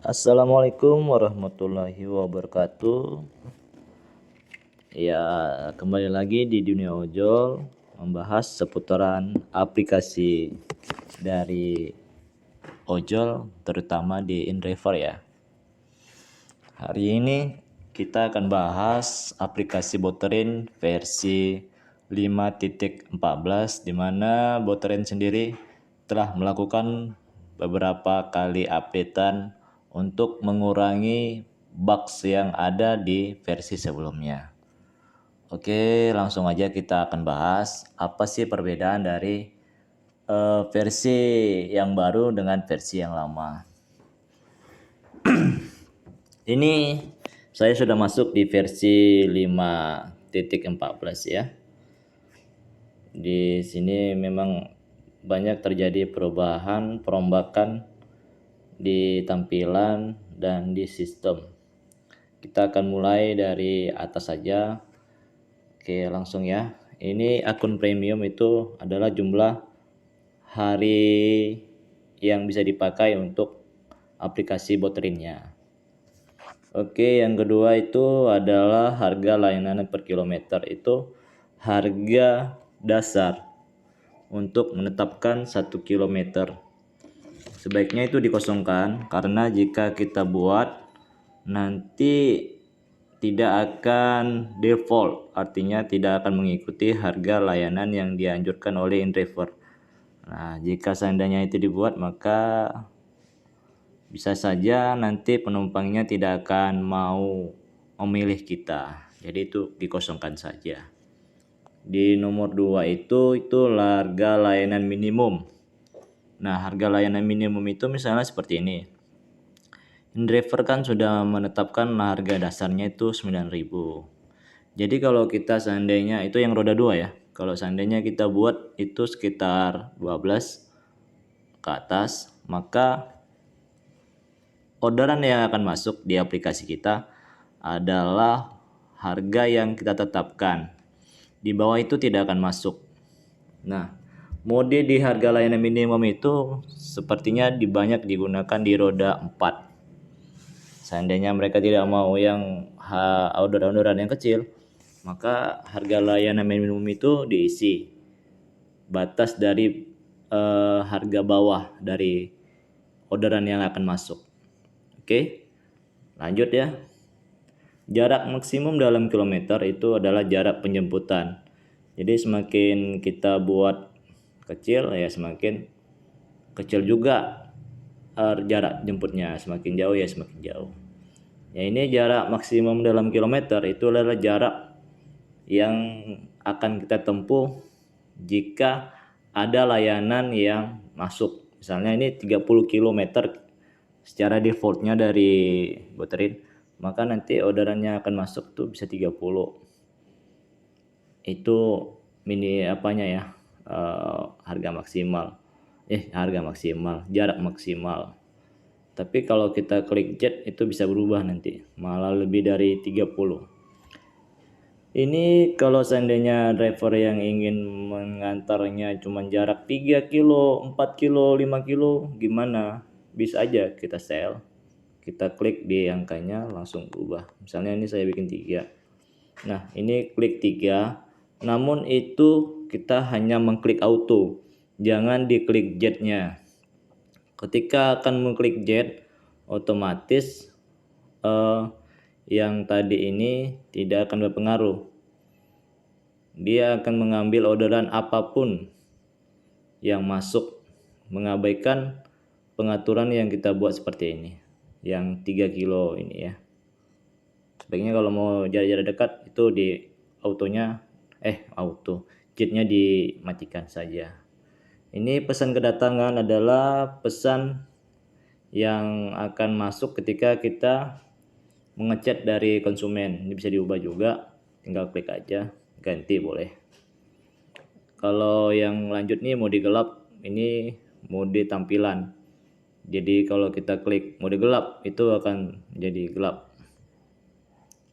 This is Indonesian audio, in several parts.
Assalamualaikum warahmatullahi wabarakatuh. Ya, kembali lagi di dunia ojol membahas seputaran aplikasi dari ojol, terutama di InDriver ya. Hari ini kita akan bahas aplikasi Boterin versi 5.14, di mana Boterin sendiri telah melakukan beberapa kali updatean untuk mengurangi bugs yang ada di versi sebelumnya. Oke, langsung aja kita akan bahas apa sih perbedaan dari versi yang baru dengan versi yang lama. Ini saya sudah masuk di versi 5.14 ya. Di sini memang banyak terjadi perubahan, perombakan di tampilan dan di sistem. Kita akan mulai dari atas saja. Oke, langsung ya. Ini akun premium itu adalah jumlah hari yang bisa dipakai untuk aplikasi Boterinnya. Oke, yang kedua itu adalah harga layanan per kilometer. Itu harga dasar untuk menetapkan 1 kilometer. Sebaiknya itu dikosongkan karena jika kita buat nanti tidak akan default, artinya tidak akan mengikuti harga layanan yang dianjurkan oleh InDriver. Nah, jika seandainya itu dibuat, maka bisa saja nanti penumpangnya tidak akan mau memilih kita. Jadi itu dikosongkan saja. Di nomor 2 itu harga layanan minimum. Nah, harga layanan minimum itu misalnya seperti ini. InDriver kan sudah menetapkan harga dasarnya itu 9.000. Jadi kalau kita seandainya itu yang roda 2 ya. Kalau seandainya kita buat itu sekitar 12 ke atas, maka orderan yang akan masuk di aplikasi kita adalah harga yang kita tetapkan. Di bawah itu tidak akan masuk. Nah, mode di harga layanan minimum itu sepertinya banyak digunakan di roda 4. Seandainya mereka tidak mau yang orderan yang kecil, maka harga layanan minimum itu diisi batas dari harga bawah dari orderan yang akan masuk. Oke, lanjut ya. Jarak maksimum dalam kilometer itu adalah jarak penjemputan. Jadi semakin kita buat kecil ya semakin kecil juga jarak jemputnya, semakin jauh ya semakin jauh. Ya, ini jarak maksimum dalam kilometer itu adalah jarak yang akan kita tempuh jika ada layanan yang masuk. Misalnya ini 30 km secara defaultnya dari Boterin, maka nanti orderannya akan masuk tuh bisa 30. Itu mini apanya ya, harga maksimal, jarak maksimal. Tapi kalau kita klik jet itu bisa berubah nanti, malah lebih dari 30. Ini kalau seandainya driver yang ingin mengantarnya cuma jarak 3 kilo, 4 kilo, 5 kilo, gimana? Bisa aja kita sell. Kita klik di angkanya langsung berubah. Misalnya ini saya bikin 3. Nah, ini klik 3. Namun itu kita hanya mengklik auto. Jangan diklik jetnya. Ketika akan mengklik jet, otomatis yang tadi ini tidak akan berpengaruh. Dia akan mengambil orderan apapun yang masuk, mengabaikan pengaturan yang kita buat seperti ini, yang 3 kilo ini ya. Sebaiknya kalau mau jarak-jarak dekat itu di jetnya dimatikan saja. Ini pesan kedatangan adalah pesan yang akan masuk ketika kita mengechat dari konsumen. Ini bisa diubah juga, tinggal klik aja, ganti boleh. Kalau yang lanjut nih mode gelap, ini mode tampilan. Jadi kalau kita klik mode gelap itu akan jadi gelap.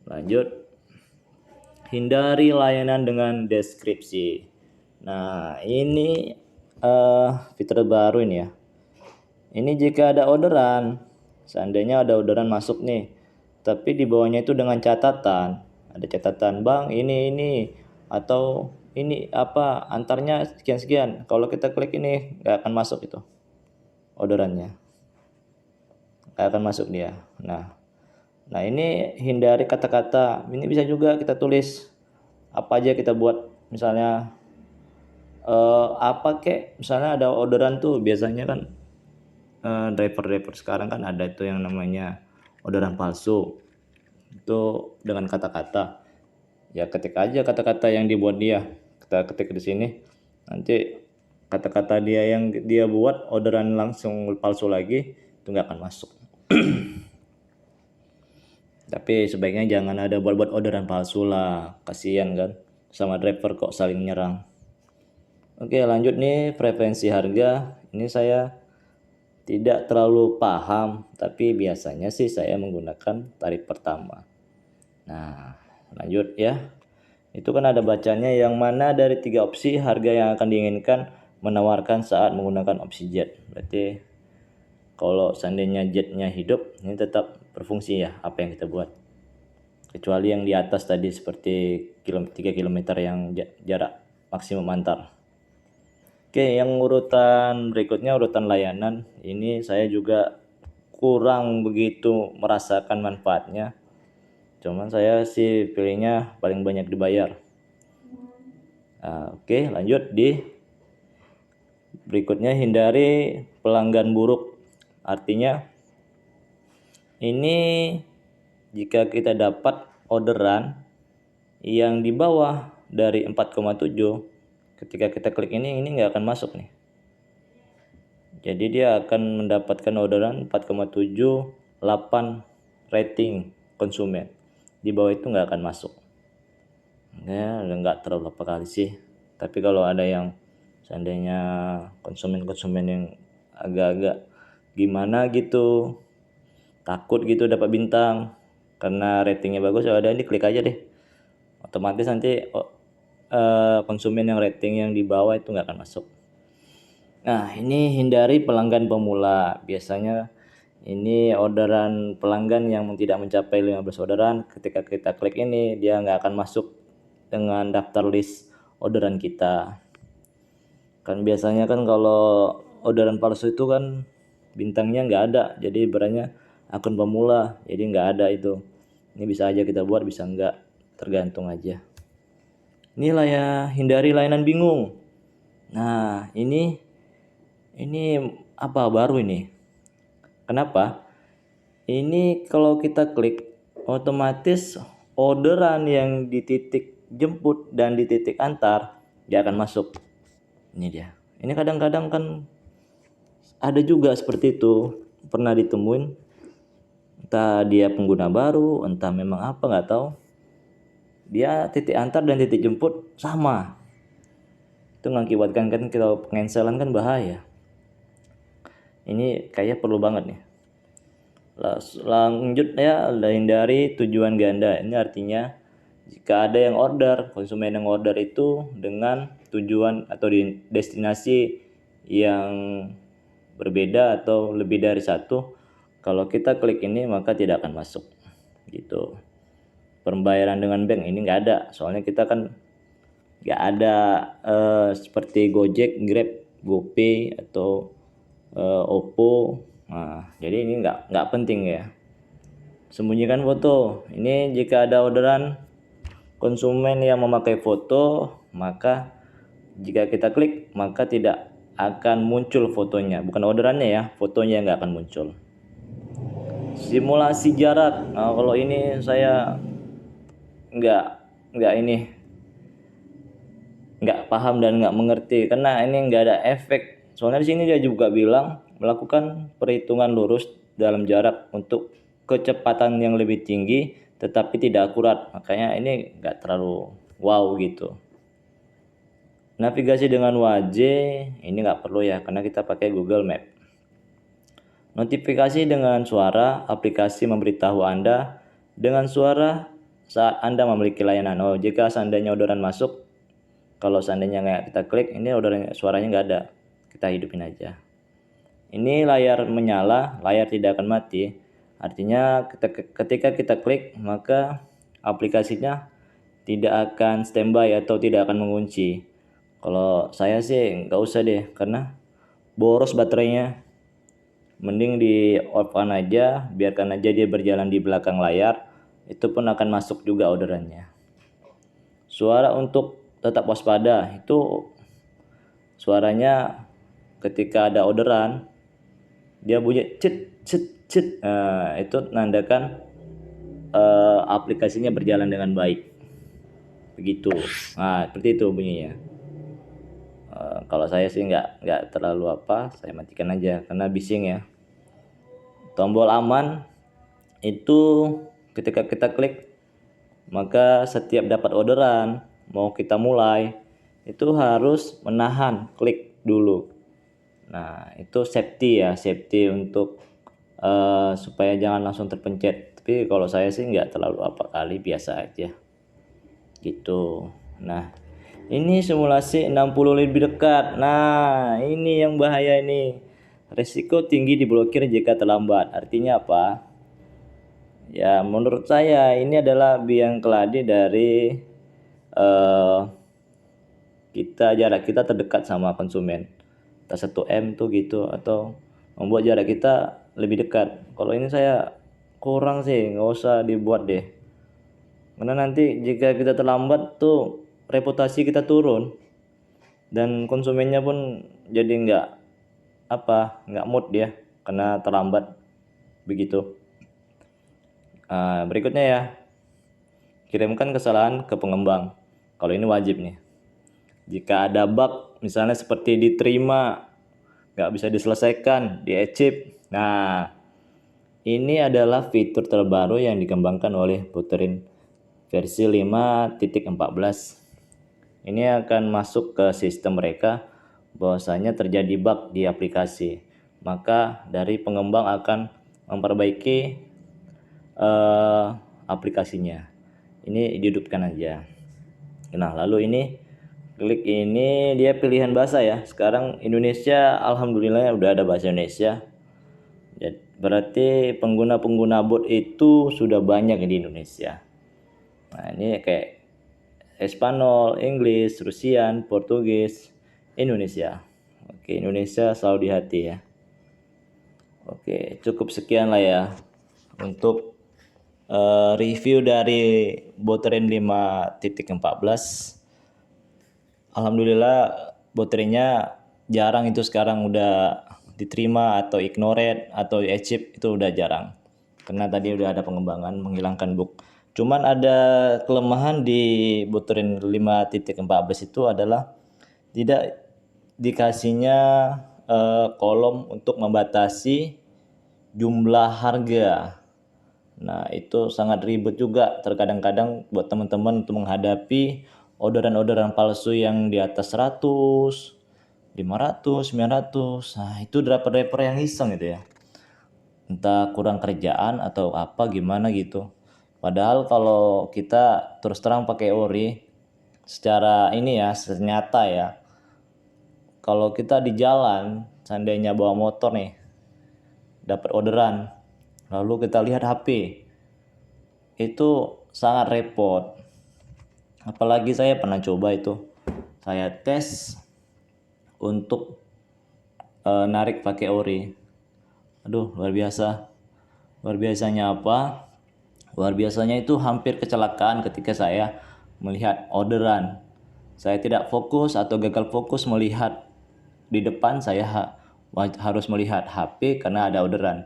Lanjut, hindari layanan dengan deskripsi. Nah, ini fitur baru ini ya. Ini jika ada orderan seandainya ada orderan masuk nih, tapi di bawahnya itu dengan catatan, ada catatan bang ini atau ini apa antarnya sekian-sekian. Kalau kita klik ini nggak akan masuk itu orderannya, nggak akan masuk dia. Nah ini hindari kata-kata. Ini bisa juga kita tulis apa aja kita buat, misalnya apa kek, misalnya ada orderan tuh biasanya kan driver sekarang kan ada itu yang namanya orderan palsu itu dengan kata-kata. Ya ketik aja kata-kata yang dibuat dia, kita ketik di sini, nanti kata-kata dia yang dia buat orderan langsung palsu lagi itu nggak akan masuk. Tapi sebaiknya jangan ada buat-buat orderan palsu lah, kasihan kan sama driver kok saling nyerang. Oke lanjut nih, preferensi harga. Ini saya tidak terlalu paham, tapi biasanya sih saya menggunakan tarif pertama. Nah lanjut ya, itu kan ada bacanya yang mana dari 3 opsi harga yang akan diinginkan menawarkan saat menggunakan opsi jet. Berarti kalau seandainya jetnya hidup, ini tetap berfungsi ya apa yang kita buat, kecuali yang di atas tadi seperti 3 km yang jarak maksimum antar. Oke, yang urutan berikutnya urutan layanan. Ini saya juga kurang begitu merasakan manfaatnya. Cuman saya sih pilihnya paling banyak dibayar. Oke, lanjut di berikutnya, hindari pelanggan buruk. Artinya ini jika kita dapat orderan yang di bawah dari 4,7, ketika kita klik ini nggak akan masuk nih. Jadi dia akan mendapatkan orderan 4,78 rating konsumen. Di bawah itu nggak akan masuk. Ya nggak terlalu berapa kali sih. Tapi kalau ada yang seandainya konsumen yang agak-agak gimana gitu, takut gitu dapat bintang karena ratingnya bagus, ya udah ini klik aja deh. Otomatis nanti konsumen yang rating yang di bawah itu nggak akan masuk. Nah ini hindari pelanggan pemula. Biasanya ini orderan pelanggan yang tidak mencapai 15 orderan, ketika kita klik ini dia nggak akan masuk dengan daftar list orderan kita. Kan biasanya kan kalau orderan palsu itu kan bintangnya nggak ada, jadi ibaratnya akun pemula, jadi nggak ada itu. Ini bisa aja kita buat, bisa nggak, tergantung aja. Inilah ya, hindari layanan bingung. Nah ini apa baru ini? Kenapa? Ini kalau kita klik otomatis orderan yang di titik jemput dan di titik antar dia akan masuk. Ini dia. Ini kadang-kadang kan ada juga seperti itu, pernah ditemuin. Entah dia pengguna baru, entah memang apa nggak tahu. Dia titik antar dan titik jemput sama. Itu mengakibatkan kan kalau pengenselan kan bahaya. Ini kayaknya perlu banget nih. Lanjut ya, hindari tujuan ganda. Ini artinya jika ada yang order, konsumen yang order itu dengan tujuan atau di destinasi yang berbeda atau lebih dari satu, kalau kita klik ini maka tidak akan masuk gitu. Pembayaran dengan bank ini nggak ada, soalnya kita kan nggak ada seperti Gojek, Grab, GoPay atau Oppo. Nah jadi ini nggak penting ya. Sembunyikan foto. Ini jika ada orderan konsumen yang memakai foto, maka jika kita klik maka tidak akan muncul fotonya, bukan orderannya ya, fotonya nggak akan muncul. Simulasi jarak. Nah kalau ini saya nggak paham dan nggak mengerti, karena ini nggak ada efek. Soalnya di sini dia juga bilang melakukan perhitungan lurus dalam jarak untuk kecepatan yang lebih tinggi tetapi tidak akurat, makanya ini nggak terlalu wow gitu. Navigasi dengan WAJ ini nggak perlu ya, karena kita pakai Google Map. Notifikasi dengan suara, aplikasi memberitahu Anda dengan suara saat Anda memiliki layanan. Oh, jika seandainya orderan masuk, kalau seandainya nggak kita klik, ini orderan suaranya nggak ada, kita hidupin aja. Ini layar menyala, layar tidak akan mati. Artinya ketika kita klik, maka aplikasinya tidak akan standby atau tidak akan mengunci. Kalau saya sih nggak usah deh, karena boros baterainya. Mending di off on aja, biarkan aja dia berjalan di belakang layar. Itu pun akan masuk juga orderannya. Suara untuk tetap waspada, itu suaranya ketika ada orderan dia bunyi cet cet cet. Nah, itu nandakan aplikasinya berjalan dengan baik. Begitu. Nah, seperti itu bunyinya. Kalau saya sih nggak terlalu apa, saya matikan aja karena bising ya. Tombol aman itu ketika kita klik, maka setiap dapat orderan mau kita mulai itu harus menahan klik dulu. Nah, itu safety ya, safety untuk supaya jangan langsung terpencet. Tapi kalau saya sih nggak terlalu apa kali, biasa aja gitu. Nah, ini simulasi 60 lebih dekat. Nah, ini yang bahaya ini. Resiko tinggi diblokir jika terlambat. Artinya apa? Ya, menurut saya ini adalah biang keladi dari eh, jarak kita terdekat sama konsumen. Tak 1 M tuh gitu, atau membuat jarak kita lebih dekat. Kalau ini saya kurang sih, nggak usah dibuat deh. Karena nanti jika kita terlambat tuh reputasi kita turun dan konsumennya pun jadi nggak mood dia karena terlambat begitu. Berikutnya ya, kirimkan kesalahan ke pengembang. Kalau ini wajib nih. Jika ada bug, misalnya seperti diterima, nggak bisa diselesaikan, di-achieve. Nah, ini adalah fitur terbaru yang dikembangkan oleh Buterin versi 5.14. Ini akan masuk ke sistem mereka bahwasanya terjadi bug di aplikasi. Maka dari pengembang akan memperbaiki aplikasinya. Ini dihidupkan aja. Nah, lalu ini klik ini dia pilihan bahasa ya. Sekarang Indonesia alhamdulillah udah ada bahasa Indonesia. Berarti pengguna-pengguna bot itu sudah banyak di Indonesia. Nah, ini kayak Espanyol, Inggris, Rusian, Portugis, Indonesia. Oke, Indonesia selalu di hati ya. Oke, cukup sekian lah ya untuk review dari Botrem 5.14. Alhamdulillah Botremnya jarang itu sekarang udah diterima atau ignored atau achieve, itu udah jarang. Karena tadi udah ada pengembangan menghilangkan bug. Cuman ada kelemahan di Botrem 5.14 itu adalah tidak dikasihnya kolom untuk membatasi jumlah harga. Nah, itu sangat ribet juga terkadang-kadang buat teman-teman untuk menghadapi orderan-orderan palsu yang di atas 100, 500, 900. Nah, itu driver-driver yang iseng gitu ya. Entah kurang kerjaan atau apa gimana gitu. Padahal kalau kita terus terang pakai ori, secara ini ya, ternyata ya, kalau kita di jalan, seandainya bawa motor nih, dapat orderan, lalu kita lihat HP, itu sangat repot. Apalagi saya pernah coba itu, saya tes untuk narik pakai ori. Aduh, luar biasa. Luar biasanya apa? Luar biasanya itu hampir kecelakaan ketika saya melihat orderan. Saya tidak fokus atau gagal fokus melihat di depan, saya harus melihat HP karena ada orderan.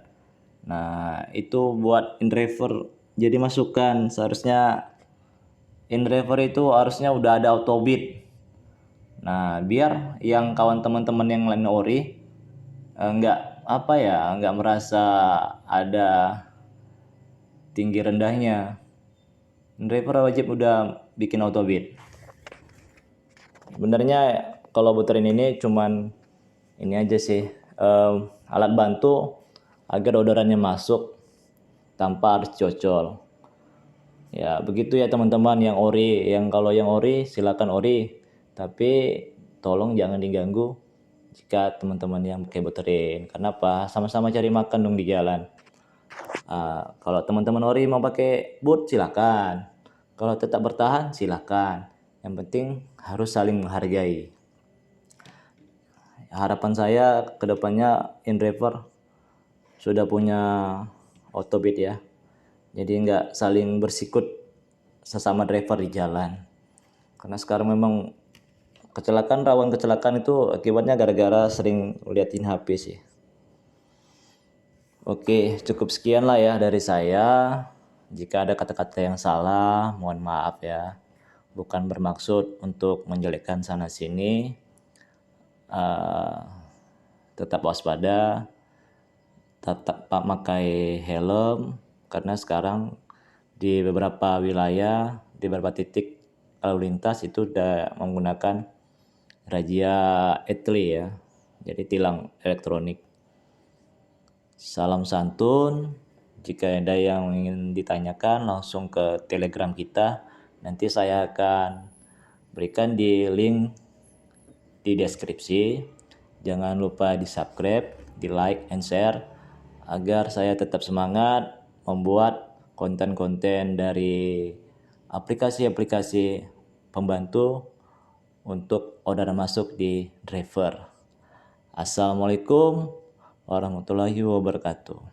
Nah, itu buat InDriver jadi masukan. Seharusnya InDriver itu harusnya udah ada auto bid. Nah, biar yang kawan teman-teman yang lain ori nggak merasa ada tinggi rendahnya. InDriver wajib udah bikin auto bid. Sebenarnya kalau Buterin ini cuman ini aja sih, alat bantu agar orderannya masuk tanpa harus cocol. Ya begitu ya teman-teman yang ori, yang kalau yang ori silakan ori, tapi tolong jangan diganggu jika teman-teman yang pakai butterin. Kenapa? Sama-sama cari makan dong di jalan. Kalau teman-teman ori mau pakai boot silakan. Kalau tetap bertahan silakan. Yang penting harus saling menghargai. Harapan saya kedepannya InDriver sudah punya autobeat ya. Jadi nggak saling bersikut sesama driver di jalan. Karena sekarang memang rawan kecelakaan itu akibatnya gara-gara sering liatin HP sih. Oke, cukup sekian lah ya dari saya. Jika ada kata-kata yang salah, mohon maaf ya. Bukan bermaksud untuk menjelekkan sana sini. Tetap waspada, tetap pakai helm, karena sekarang di beberapa wilayah, di beberapa titik lalu lintas itu udah menggunakan razia ETLI ya, jadi tilang elektronik. Salam santun. Jika ada yang ingin ditanyakan langsung ke Telegram kita, nanti saya akan berikan di link di deskripsi. Jangan lupa di subscribe, di like and share agar saya tetap semangat membuat konten-konten dari aplikasi-aplikasi pembantu untuk orderan masuk di driver. Assalamualaikum warahmatullahi wabarakatuh.